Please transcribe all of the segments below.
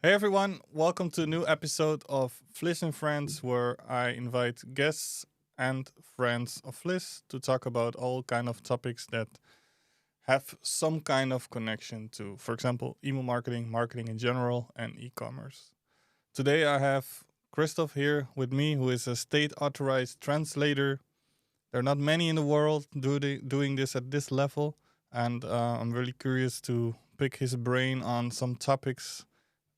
Hey everyone, welcome to a new episode of Flizz and Friends, where I invite guests and friends of Flizz to talk about all kind of topics that have some kind of connection to, for example, email marketing, marketing in general, and e-commerce. Today I have Kristof here with me, who is a state authorized translator. There are not many in the world doing this at this level, and I'm really curious to pick his brain on some topics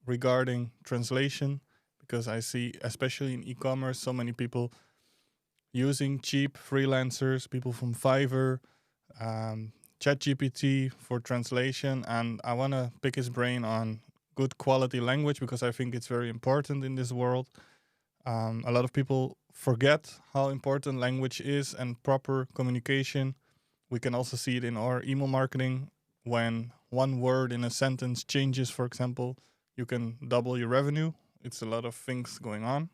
regarding translation because I see, especially in e-commerce, so many people using cheap freelancers, people from Fiverr, um, ChatGPT for translation, and I want to pick his brain on good quality language because I think it's very important in this world. A lot of people forget how important language is and proper communication. We can also see it in our email marketing when one word in a sentence changes, for example, you can double your revenue. It's a lot of things going on.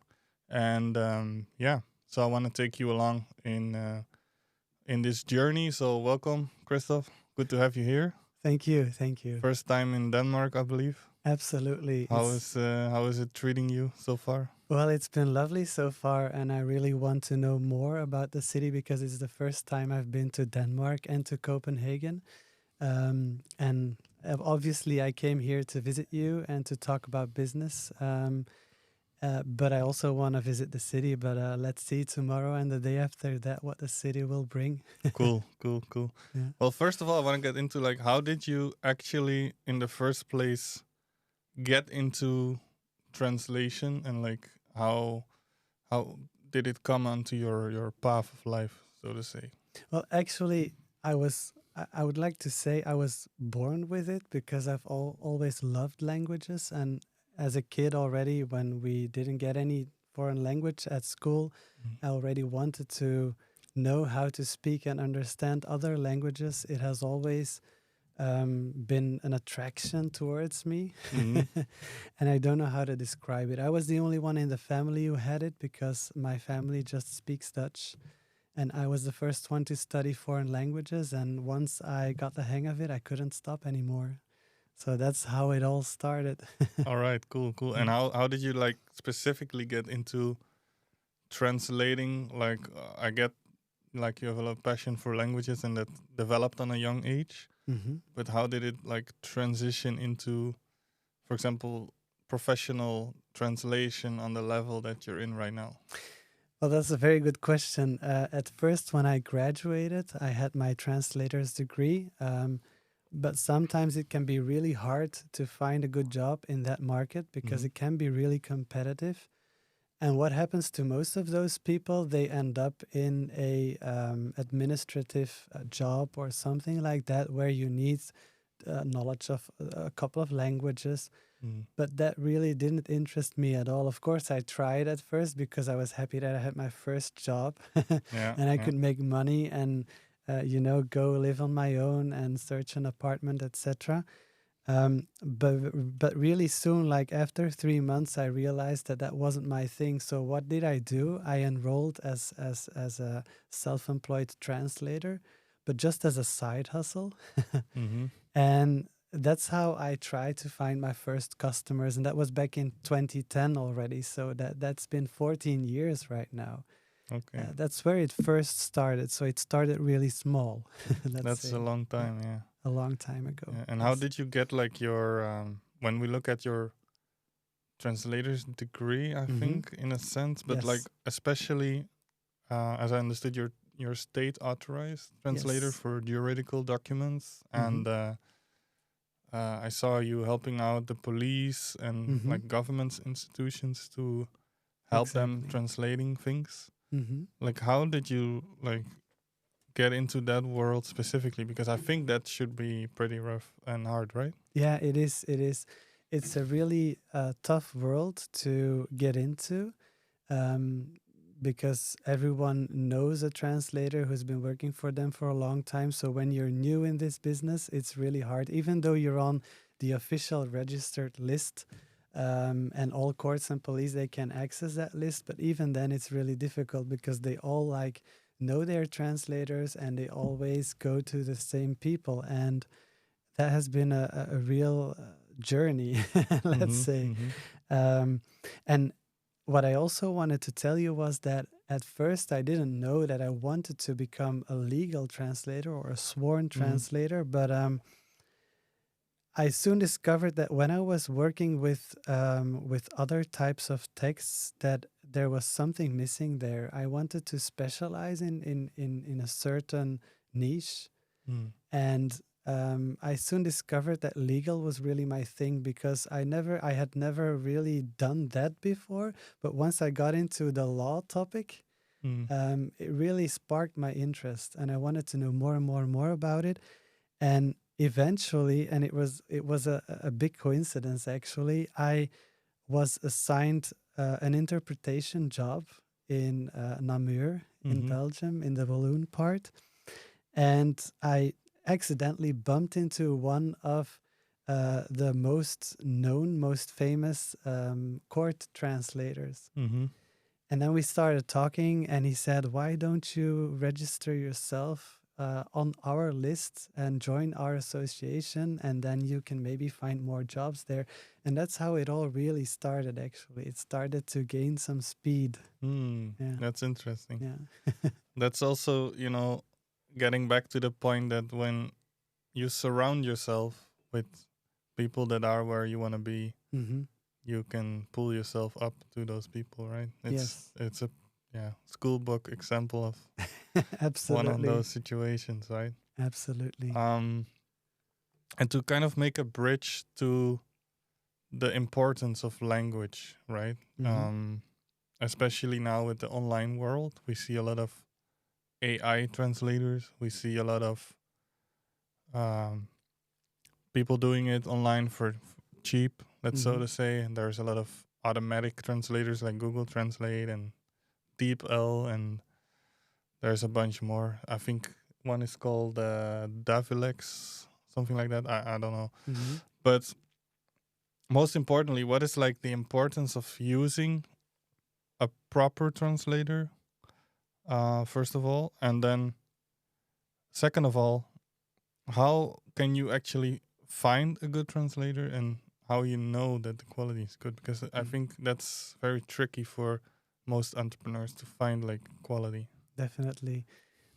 And yeah, so I want to take you along in this journey. So welcome, Kristof. Good to have you here. Thank you. Thank you. First time in Denmark, I believe. Absolutely. How is it treating you so far? Well, it's been lovely so far, and I really want to know more about the city because it's the first time I've been to Denmark and to Copenhagen. And obviously, I came here to visit you and to talk about business. But I also want to visit the city. But let's see tomorrow and the day after that what the city will bring. Cool, cool, cool. Yeah. Well, first of all, I want to get into like how did you actually in the first place get into translation and like how did it come onto your path of life, so to say? Well, actually, I would like to say I was born with it because I've always loved languages. And as a kid already, when we didn't get any foreign language at school, I already wanted to know how to speak and understand other languages. It has always been an attraction towards me. Mhm. And I don't know how to describe it. I was the only one in the family who had it because my family just speaks Dutch. And I was the first one to study foreign languages. And once I got the hang of it, I couldn't stop anymore. So that's how it all started. All right, cool, cool. And Yeah. how did you like specifically get into translating? Like I get like you have a lot of passion for languages and that developed on a young age. Hmm. But how did it like transition into, for example, professional translation on the level that you're in right now? Well, that's a very good question. At first, when I graduated, I had my translator's degree. But sometimes it can be really hard to find a good job in that market because Hmm. it can be really competitive. And what happens to most of those people? They end up in a administrative job or something like that, where you need knowledge of a couple of languages. Mm. But that really didn't interest me at all. Of course, I tried at first because I was happy that I had my first job Yeah, and I yeah. could make money and go live on my own and search an apartment, etc. But really soon, like after 3 months, I realized that that wasn't my thing. So what did I do? I enrolled as a self-employed translator, but just as a side hustle. Mm-hmm. And that's how I tried to find my first customers, and that was back in 2010 already. So that's been 14 years right now. Okay. That's where it first started. So it started really small, let's That's a say, long time, yeah. a long time ago. Yeah. And how Yes. did you get like your when we look at your translator's degree, I Hmm. think in a sense, but like Yes. especially as I understood, your state authorized translator Yes. for juridical documents, Hmm. and I saw you helping out the police and Hmm. like government institutions to help them Exactly. translating things. Hmm. Like, how did you like get into that world specifically? Because I think that should be pretty rough and hard, right? Yeah, it is. It is. It's a really tough world to get into. um, because everyone knows a translator who's been working for them for a long time. So when you're new in this business, it's really hard, even though you're on the official registered list. And all courts and police, they can access that list, but even then it's really difficult because they all like know their translators and they always go to the same people. And that has been a real journey, let's say. Mm-hmm. And what I also wanted to tell you was that at first I didn't know that I wanted to become a legal translator or a sworn Mm-hmm. translator, but I soon discovered that when I was working with other types of texts, that there was something missing there. I wanted to specialize in a certain niche, Mm. and I soon discovered that legal was really my thing because I had never really done that before. But once I got into the law topic, Mm. it really sparked my interest, and I wanted to know more and more and more about it. And eventually, and it was a big coincidence actually, I was assigned an interpretation job in Namur in Mm-hmm. Belgium in the Walloon part, and I accidentally bumped into one of the most known, most famous court translators. Mm-hmm. And then we started talking, and he said, "Why don't you register yourself on our list and join our association? And then you can maybe find more jobs there." And that's how it all really started, actually. It started to gain some speed. Mm. Yeah. That's interesting. Yeah. That's also, getting back to the point that when you surround yourself with people that are where you want to be, Hmm. you can pull yourself up to those people, right? Yes. It's a school book example of one of Absolutely. those situations, right? Absolutely. Um, and to kind of make a bridge to the importance of language, right? Hmm. Especially now with the online world, we see a lot of AI translators. We see a lot of um, people doing it online for cheap, let's so Hmm. to say. And there's a lot of automatic translators like Google Translate and DeepL, and there's a bunch more. I think one is called Davilex, something like that. I don't know. Hmm. But most importantly, what is like the importance of using a proper translator, first of all, and then second of all, how can you actually find a good translator and how you know that the quality is good? Because I think that's very tricky for most entrepreneurs to find like quality. Definitely.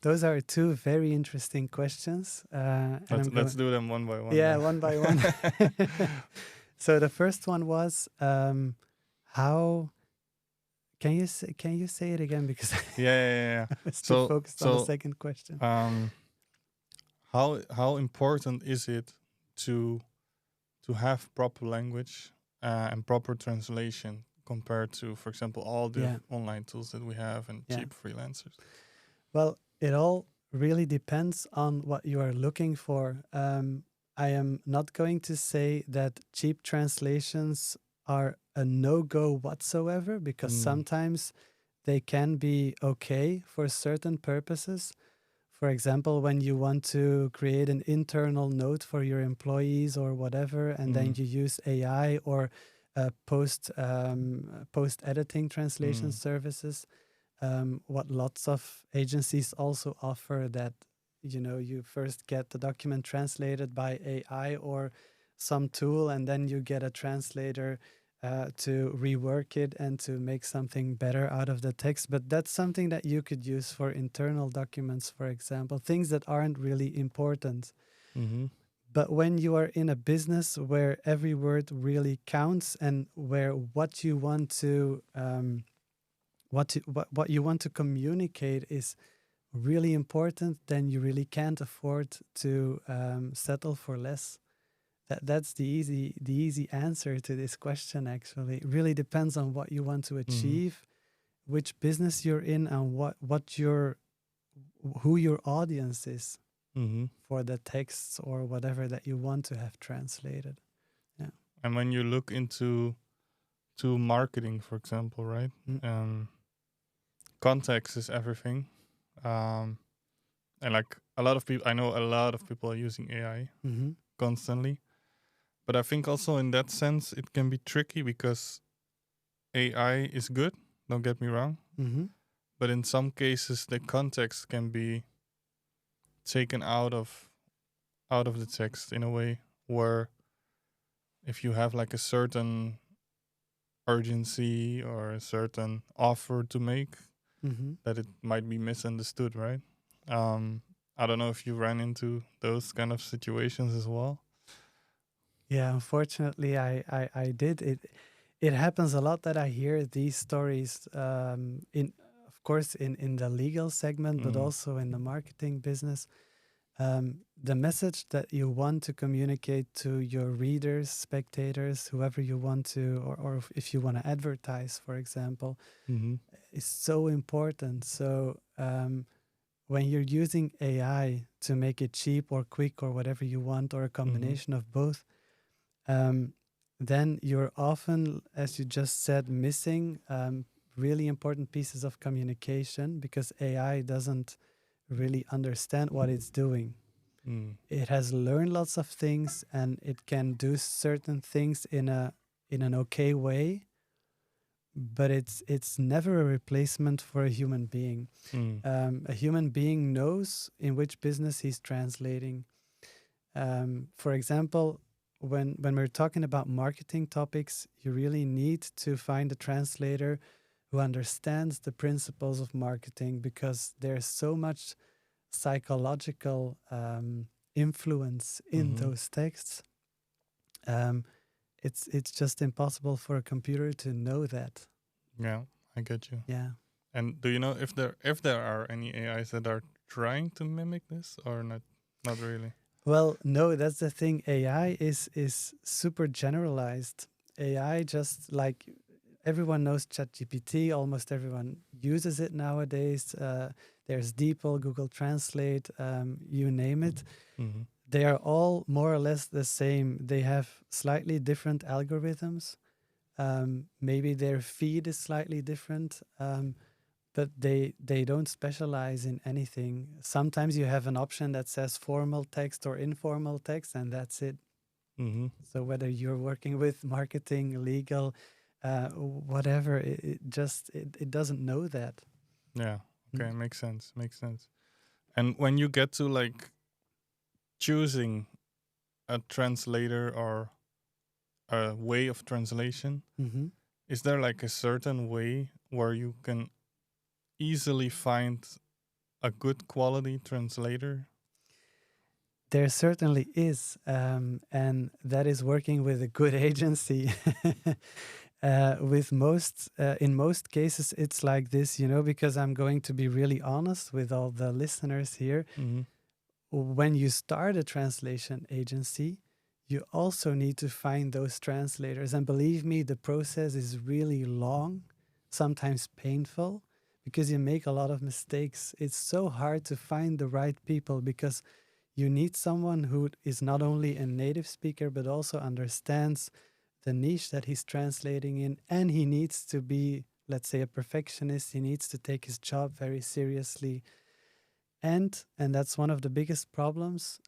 Those are two very interesting questions. And I'm Let's going, do them one by one yeah, then. one by one. So the first one was how can you say it again because Yeah. I was too So focused on the second question. um, how important is it to have proper language and proper translation compared to, for example, all the Yeah, online tools that we have and yeah. cheap freelancers? Well, it all really depends on what you are looking for. I am not going to say that cheap translations are a no-go whatsoever because Mm. sometimes they can be okay for certain purposes. For example, when you want to create an internal note for your employees or whatever, and then Mm. you use AI or post editing translation Mm. services, what lots of agencies also offer, that you first get the document translated by AI or some tool, and then you get a translator to rework it and to make something better out of the text. But that's something that you could use for internal documents, for example, things that aren't really important. Mm-hmm. But when you are in a business where every word really counts, and where what you want to what you want to communicate is really important, then you really can't afford to settle for less. That's the easy answer to this question. Actually, it really depends on what you want to Mm-hmm. achieve, which business you're in, and who your audience is Mm-hmm. for the texts or whatever that you want to have translated. Yeah. And when you look into to marketing, for example, right? Mm. Context is everything. Um, and like a lot of people, I know a lot of people are using AI Mm-hmm. constantly. But I think also in that sense, it can be tricky because AI is good. Don't get me wrong. Mm-hmm. But in some cases, the context can be taken out of the text in a way where if you have like a certain urgency or a certain offer to make, Hmm. that it might be misunderstood, right? Um, I don't know if you ran into those kind of situations as well. Yeah, unfortunately, I did. It happens a lot that I hear these stories in, of course, in the legal segment, but Mm. also in the marketing business. The message that you want to communicate to your readers, spectators, whoever you want to, or if you want to advertise, for example, Mm-hmm. is so important. So when you're using AI to make it cheap or quick or whatever you want, or a Mm-hmm. combination of both, um, then you're often, as you just said, missing really important pieces of communication because AI doesn't really understand what it's doing. Mm. It has learned lots of things and it can do certain things in an okay way, but it's never a replacement for a human being. Mm. A human being knows in which business he's translating. For example, when we're talking about marketing topics, you really need to find a translator who understands the principles of marketing because there's so much psychological influence in Mm-hmm. those texts. Um, it's just impossible for a computer to know that. Yeah, I get you. Yeah. And do you know if there are any AIs that are trying to mimic this or not? Not really. Well, no, that's the thing. AI is super generalized. AI just like everyone knows ChatGPT. Almost everyone uses it nowadays. There's DeepL, Google Translate, you name it. Mm-hmm. They are all more or less the same. They have slightly different algorithms. Maybe their feed is slightly different. But they don't specialize in anything. Sometimes you have an option that says formal text or informal text, and that's it. Mm-hmm. So whether you're working with marketing, legal, whatever, it doesn't know that. Yeah. Mm. Okay. Makes sense. Makes sense. And when you get to like choosing a translator or a way of translation, Mm-hmm. is there like a certain way where you can easily find a good quality translator? There certainly is, and that is working with a good agency. In most cases, it's like this, because I'm going to be really honest with all the listeners here. Mm-hmm. When you start a translation agency, you also need to find those translators. And believe me, the process is really long, sometimes painful, because you make a lot of mistakes. It's so hard to find the right people because you need someone who is not only a native speaker, but also understands the niche that he's translating in. And he needs to be, let's say, a perfectionist. He needs to take his job very seriously, and that's one of the biggest problems.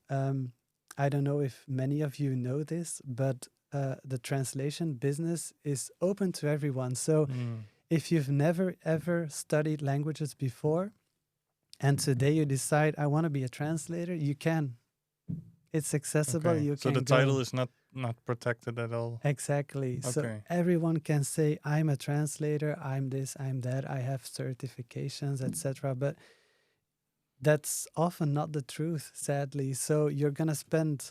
I don't know if many of you know this, but the translation business is open to everyone. So Mm. if you've never ever studied languages before, and today you decide I want to be a translator, you can. It's accessible. Okay. You So the can title go. is not protected at all. Exactly. So Okay. everyone can say I'm a translator. I'm this. I'm that. I have certifications, etc. But that's often not the truth, sadly. So you're going to spend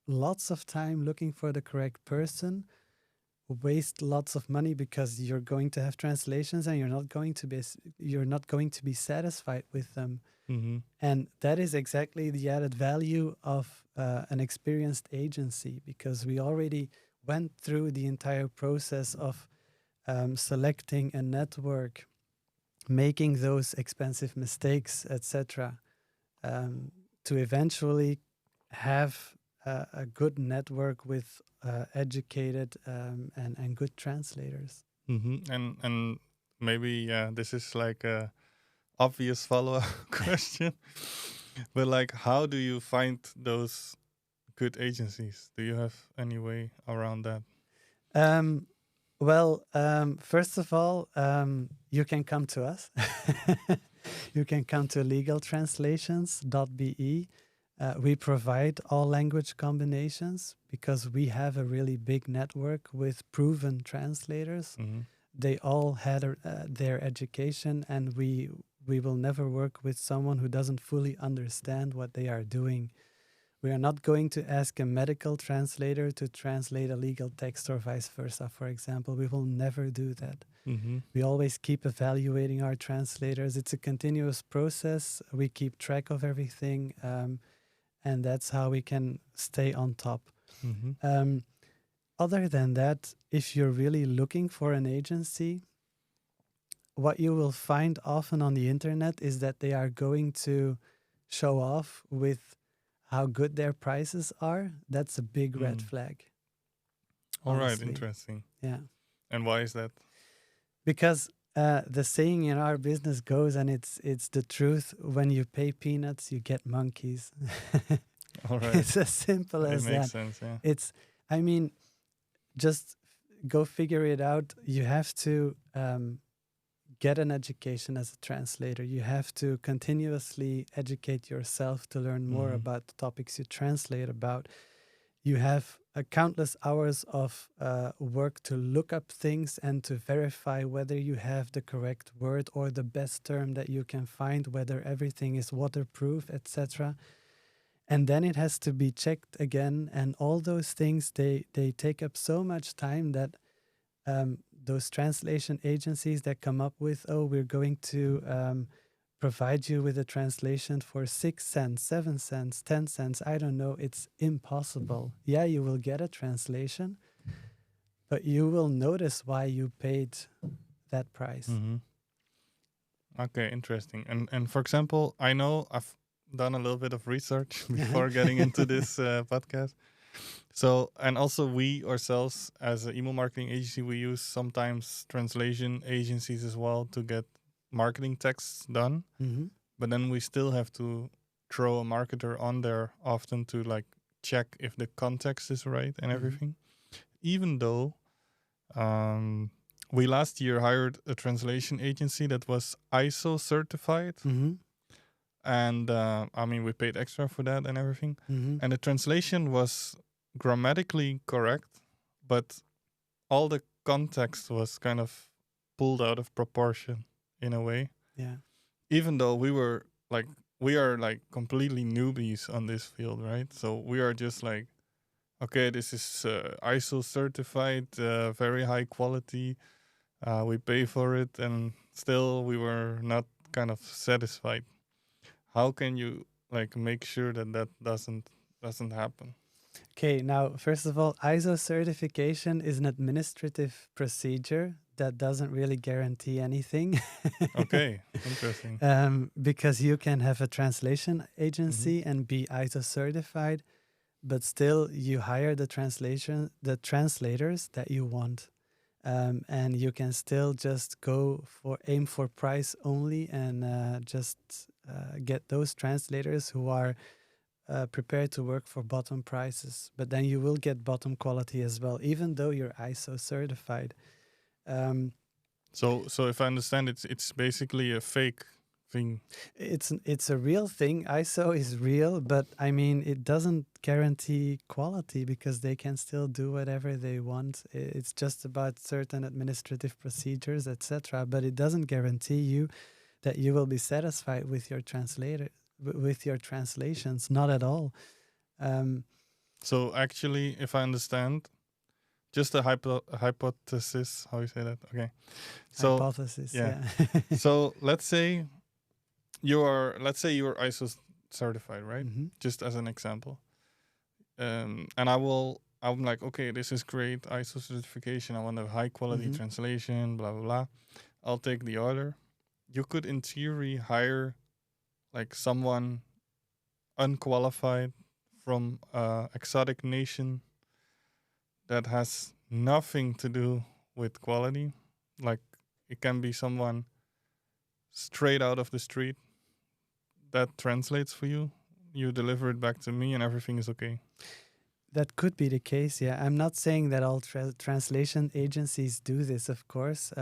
lots of time looking for the correct person, waste lots of money because you're going to have translations and you're not going to be satisfied with them. Mm-hmm. And that is exactly the added value of an experienced agency, because we already went through the entire process of selecting a network, making those expensive mistakes, etc., to eventually have a good network with educated and good translators. Mm-hmm. And maybe this is like a obvious follow-up question, but like, how do you find those good agencies? Do you have any way around that? Um, First of all, you can come to us. You can come to legaltranslations.be. We provide all language combinations because we have a really big network with proven translators. Mm-hmm. They all had their education, and we will never work with someone who doesn't fully understand what they are doing. We are not going to ask a medical translator to translate a legal text or vice versa, for example. We will never do that. Mm-hmm. We always keep evaluating our translators. It's a continuous process. We keep track of everything, and that's how we can stay on top. Mm-hmm. Other than that, if you're really looking for an agency, what you will find often on the internet is that they are going to show off with how good their prices are. That's a big red flag. All right, honestly. interesting. Yeah. And why is that? Because the saying in our business goes, and it's the truth: when you pay peanuts, you get monkeys. All right. It's as simple It as makes that. sense, yeah. It's, I mean, just go figure it out. You have to get an education as a translator. You have to continuously educate yourself to learn more about the topics you translate about. You have countless hours of work to look up things and to verify whether you have the correct word or the best term that you can find, whether everything is waterproof, etc. And then it has to be checked again. And all those things, they take up so much time that those translation agencies that come up with, oh, we're going to provide you with a translation for 6 cents, 7 cents, 10 cents, I don't know, it's impossible. Yeah, you will get a translation, but you will notice why you paid that price. Mm-hmm. Okay, interesting. And for example, I know I've done a little bit of research before getting into this podcast. So, and also we ourselves as an email marketing agency, we use sometimes translation agencies as well to get marketing texts done. Mm-hmm. But then we still have to throw a marketer on there often to like check if the context is right and everything. Even though we last year hired a translation agency that was ISO certified. And I mean, we paid extra for that and everything. And the translation was grammatically correct, but all the context was kind of pulled out of proportion in a way. Yeah. Even though we are like completely newbies on this field, right? So we are just like, okay, this is ISO certified, very high quality. We pay for it, and still we were not kind of satisfied. How can you like make sure that that doesn't happen? Okay, now, first of all, ISO certification is an administrative procedure that doesn't really guarantee anything. Okay, interesting. Because you can have a translation agency and be ISO certified, but still you hire the translators that you want. And you can still just aim for price only and just get those translators who are prepared to work for bottom prices. But then you will get bottom quality as well, even though you're ISO certified. So if I understand, it's basically a fake thing. It's a real thing. ISO is real, but I mean, it doesn't guarantee quality because they can still do whatever they want. It's just about certain administrative procedures, etc. But it doesn't guarantee you that you will be satisfied with your translations. Not at all. So actually, if I understand, just a hypothesis. How you say that? Okay. So Hypothesis. yeah. Yeah. So let's say you're ISO certified, right? Just as an example. And I'm like, okay, this is great, ISO certification. I want a high quality translation, blah blah blah. I'll take the order. You could, in theory, hire like someone unqualified from exotic nation that has nothing to do with quality. Like it can be someone straight out of the street that translates for you. You deliver it back to me and everything is okay. That could be the case, yeah. I'm not saying that all translation agencies do this, of course.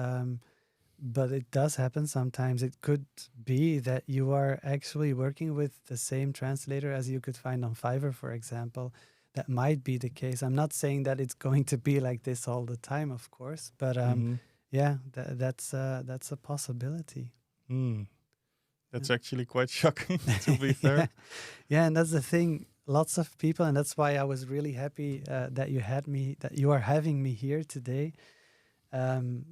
but it does happen sometimes. It could be that you are actually working with the same translator as you could find on Fiverr, for example. That might be the case. I'm not saying that it's going to be like this all the time, of course, but Mm-hmm. yeah, that's a possibility. Mm. That's Yeah. actually quite shocking, to be Yeah, fair. yeah, and that's the thing. Lots of people, and that's why I was really happy that you are having me here today. Um,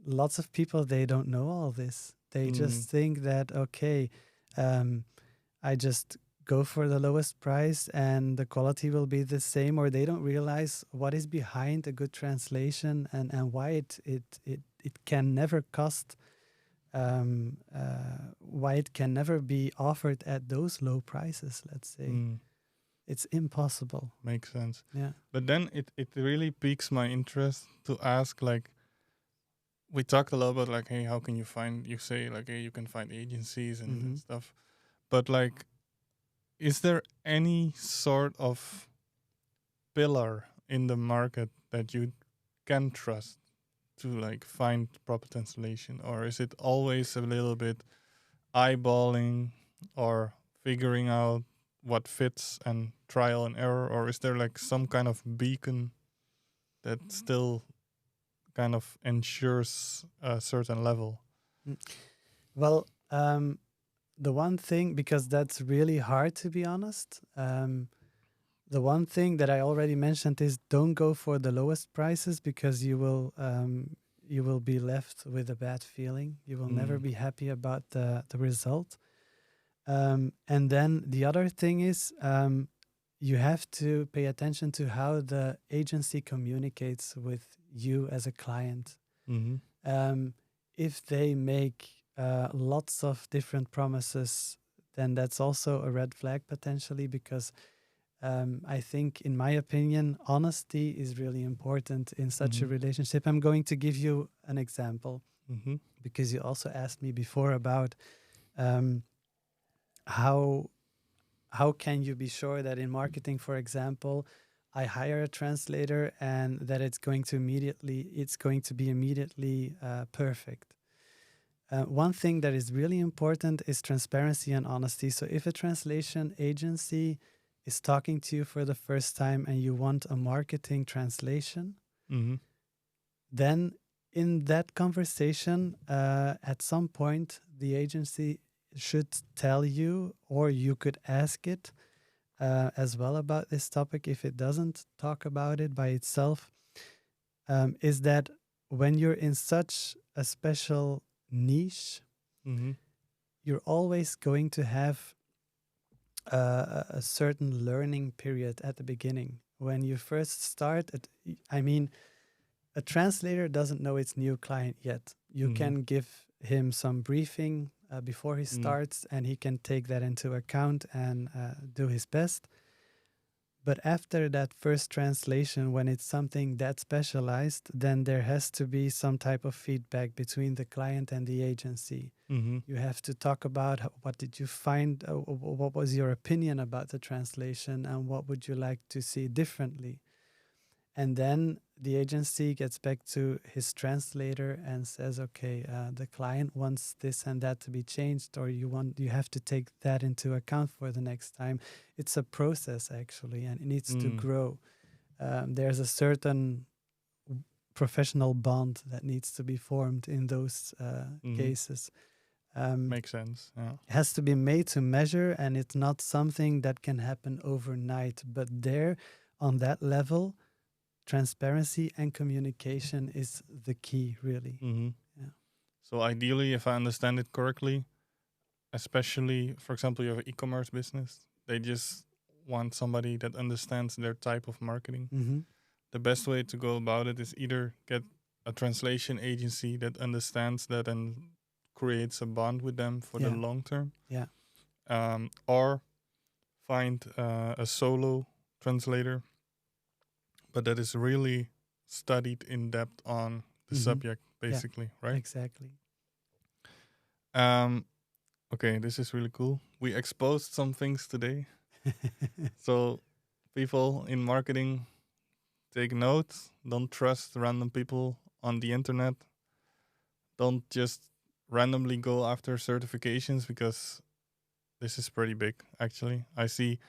Lots of people, they don't know all this. They Mm. just think that okay, um, I just go for the lowest price and the quality will be the same, or they don't realize what is behind a good translation and why it can never cost why it can never be offered at those low prices, let's say. Mm. It's impossible. Makes sense. Yeah. But then it really piques my interest to ask, like, we talked a lot about, like, hey, how can you find, you say, like, hey, you can find agencies and Hmm. stuff. But, like, is there any sort of pillar in the market that you can trust to, like, find proper translation? Or is it always a little bit eyeballing or figuring out what fits and trial and error? Or is there, like, some kind of beacon that still kind of ensures a certain level? Mm. Well, the one thing, because that's really hard to be honest, the one thing that I already mentioned is don't go for the lowest prices because you will be left with a bad feeling. You will never Mm. be happy about the result. And then the other thing is you have to pay attention to how the agency communicates with you as a client. Mm-hmm. If they make lots of different promises, then that's also a red flag potentially because I think, in my opinion, honesty is really important in such a Mm-hmm. relationship. I'm going to give you an example Mm-hmm. because you also asked me before about um, how can you be sure that in marketing, for example, I hire a translator and that it's going to be immediately perfect. One thing that is really important is transparency and honesty. So if a translation agency is talking to you for the first time and you want a marketing translation, Mm-hmm. then in that conversation, at some point, the agency should tell you, or you could ask it as well about this topic if it doesn't talk about it by itself, is that when you're in such a special niche, Mm-hmm. you're always going to have a certain learning period at the beginning. When you first start, I mean, a translator doesn't know its new client yet. You Mm-hmm. can give him some briefing before he Mm. starts, and he can take that into account and do his best. But after that first translation, when it's something that specialized, then there has to be some type of feedback between the client and the agency. Mm-hmm. You have to talk about what did you find, what was your opinion about the translation, and what would you like to see differently. And then the agency gets back to his translator and says, okay, the client wants this and that to be changed, or you have to take that into account for the next time. It's a process actually, and it needs to Mm. grow. There's a certain professional bond that needs to be formed in those Mm-hmm. cases. Um, Makes sense. Yeah. it has to be made to measure, and it's not something that can happen overnight. But there, on that level, transparency and communication is the key, really. Mm-hmm. Yeah. So ideally, if I understand it correctly, especially, for example, you have an e-commerce business, they just want somebody that understands their type of marketing. Mm-hmm. The best way to go about it is either get a translation agency that understands that and creates a bond with them for the Yeah. long term, Yeah. or find a solo translator, but that is really studied in depth on the Mm-hmm. subject, Yeah. basically, right? Exactly. Um, okay, this is really cool. We exposed some things today. So, people in marketing, take note. Don't trust random people on the internet. don't just randomly go after certifications, because this is pretty big actually. I see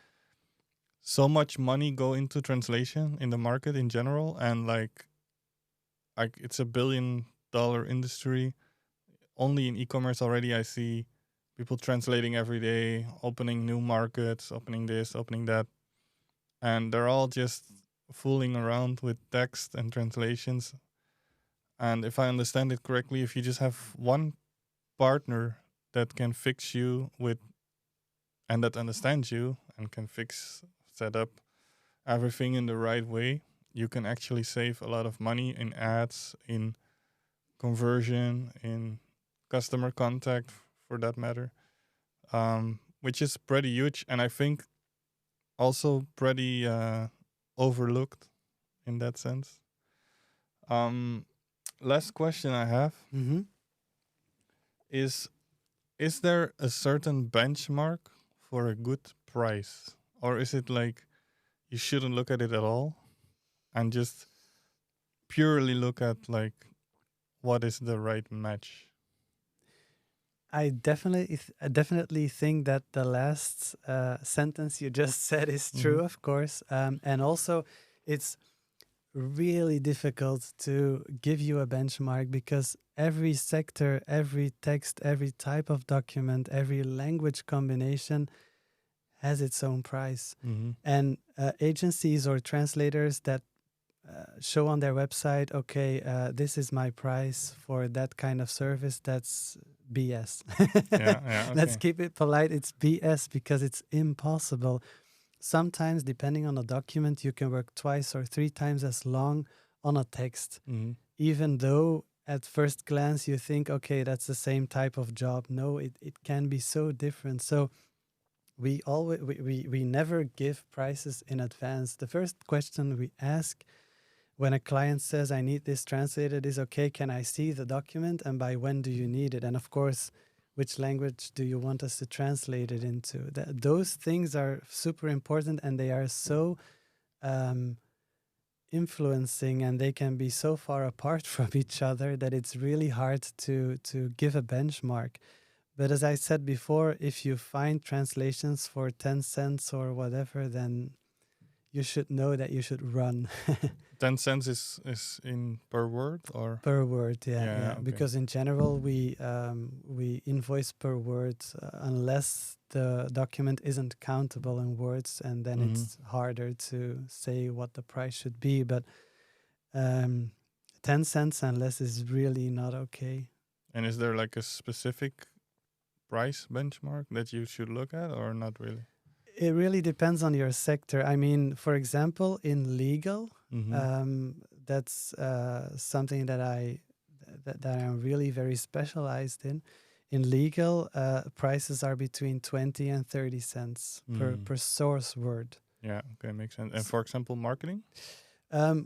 so much money go into translation in the market in general, and like it's $1 billion industry. Only in e-commerce already I see people translating every day, opening new markets, opening this, opening that, and they're all just fooling around with text and translations. And if I understand it correctly, if you just have one partner that can fix you with, and that understands you and can set up everything in the right way, you can actually save a lot of money in ads, in conversion, in customer contact, for that matter, which is pretty huge, and I think also pretty overlooked in that sense. Um, Last question I have Mm-hmm. is: is there a certain benchmark for a good price, or is it like you shouldn't look at it at all and just purely look at like what is the right match? I definitely think that the last sentence you just said is Mm-hmm. true, of course, and also it's really difficult to give you a benchmark because every sector, every text, every type of document, every language combination has its own price. Mm-hmm. And agencies or translators that show on their website, okay, this is my price for that kind of service, that's BS. Yeah, yeah, Let's okay. keep it polite. It's BS because it's impossible. Sometimes, depending on a document, you can work twice or three times as long on a text, Mm-hmm. even though at first glance you think, okay, that's the same type of job. No, it can be so different. So we never give prices in advance. The first question we ask when a client says, I need this translated, is okay, can I see the document and by when do you need it? And of course, which language do you want us to translate it into? Those things are super important and they are so um, influencing and they can be so far apart from each other that it's really hard to give a benchmark. But as I said before, if you find translations for 10 cents or whatever, then you should know that you should run. 10 cents is in per word, or? Per word, yeah, Yeah, yeah. okay. Because in general, we invoice per word unless the document isn't countable in words, and then Mm-hmm. it's harder to say what the price should be. But 10 cents and less is really not okay. And is there like a specific price benchmark that you should look at, or not really? It really depends on your sector. I mean, for example, in legal, Mm-hmm. that's something that I'm really very specialized in. In legal, prices are between 20 and 30 cents per source word. Yeah, okay, makes sense. And S- for example, marketing?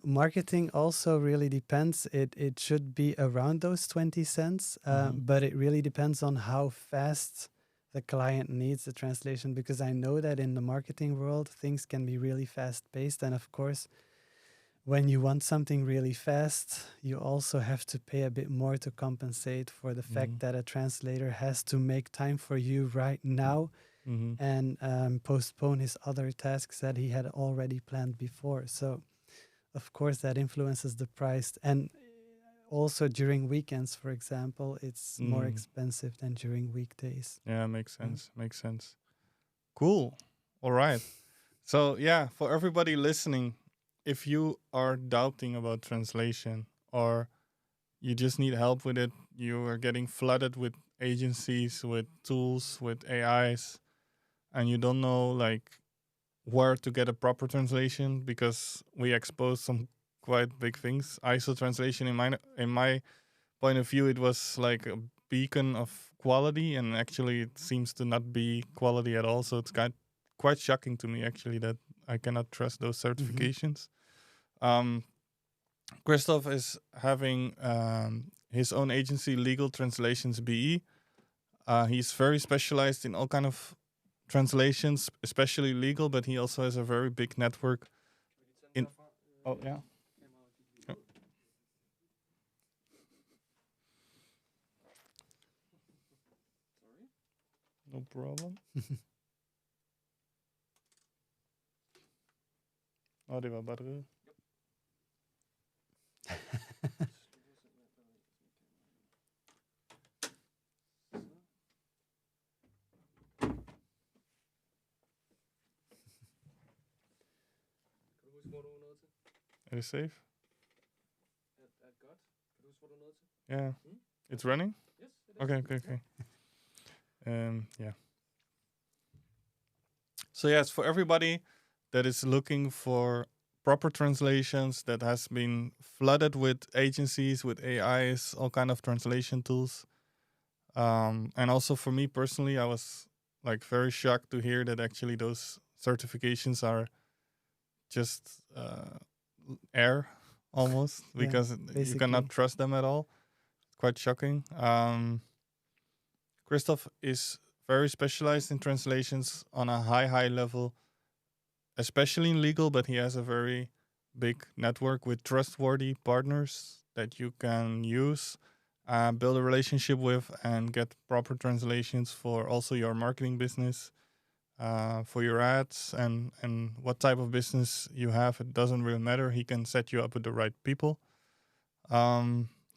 Marketing also really depends. It should be around those 20 cents, Mhm. but it really depends on how fast the client needs the translation, because I know that in the marketing world, things can be really fast paced. And of course, when you want something really fast, you also have to pay a bit more to compensate for the fact that a translator has to make time for you right now Mm-hmm. and postpone his other tasks that he had already planned before. So, of course, that influences the price. And also during weekends, for example, it's more expensive than during weekdays. Yeah, makes Yeah. sense. Makes sense. Cool. All right. So, yeah, for everybody listening, if you are doubting about translation, or you just need help with it, you are getting flooded with agencies, with tools, with AIs, and you don't know like where to get a proper translation, because we expose some quite big things. ISO translation, in my point of view, it was like a beacon of quality, and actually it seems to not be quality at all. So it's quite shocking to me actually that I cannot trust those Mhm. certifications. Um, Kristof is having his own agency, Legal Translations BE. He's very specialized in all kind of translations, especially legal, but he also has a very big network in. Oh yeah. Oh. No problem. Oh, die war batterie. Are you safe? Yeah. It's running? Yes, it is. Okay. Yeah. So yes, for everybody that is looking for proper translations, that has been flooded with agencies, with AIs, all kind of translation tools. And also for me personally, I was like very shocked to hear that actually those certifications are just air almost, Yeah, because you basically. cannot trust them at all. Quite shocking. Kristof is very specialized in translations on a high level, especially in legal, but he has a very big network with trustworthy partners that you can use, build a relationship with, and get proper translations for also your marketing business, for your ads, and what type of business you have. It doesn't really matter. He can set you up with the right people.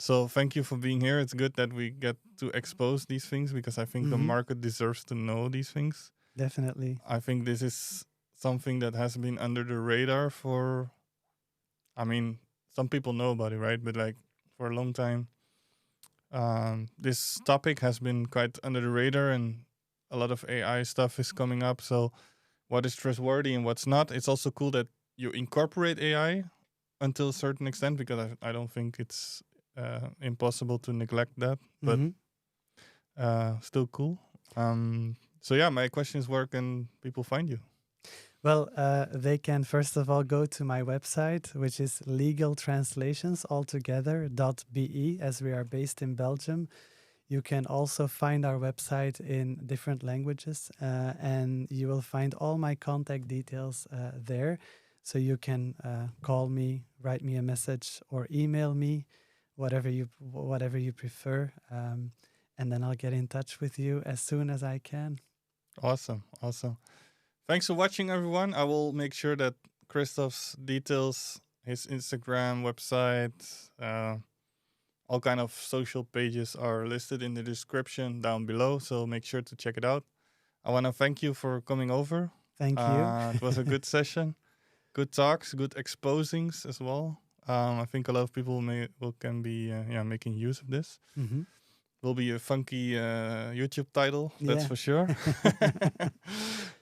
So thank you for being here. It's good that we get to expose these things, because I think the market deserves to know these things. Definitely. I think this is something that has been under the radar for, I mean, some people know about it, right? But like for a long time, this topic has been quite under the radar, and a lot of AI stuff is coming up. So what is trustworthy and what's not? It's also cool that you incorporate AI until a certain extent, because I don't think it's impossible to neglect that, but still cool. So yeah, my question is, where can people find you? Well, they can first of all go to my website, which is legaltranslationsaltogether.be, as we are based in Belgium. You can also find our website in different languages, and you will find all my contact details there. So you can call me, write me a message, or email me, whatever you prefer, and then I'll get in touch with you as soon as I can. Awesome. Thanks for watching, everyone. I will make sure that Kristof's details, his Instagram, website, all kind of social pages are listed in the description down below. So make sure to check it out. I want to thank you for coming over. Thank you. It was a good session, good talks, good exposings as well. I think a lot of people can be making use of this. Will be a funky YouTube title, that's for sure.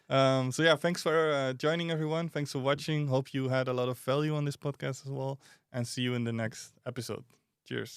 So yeah, thanks for joining, everyone. Thanks for watching. Hope you had a lot of value on this podcast as well, and see you in the next episode. Cheers.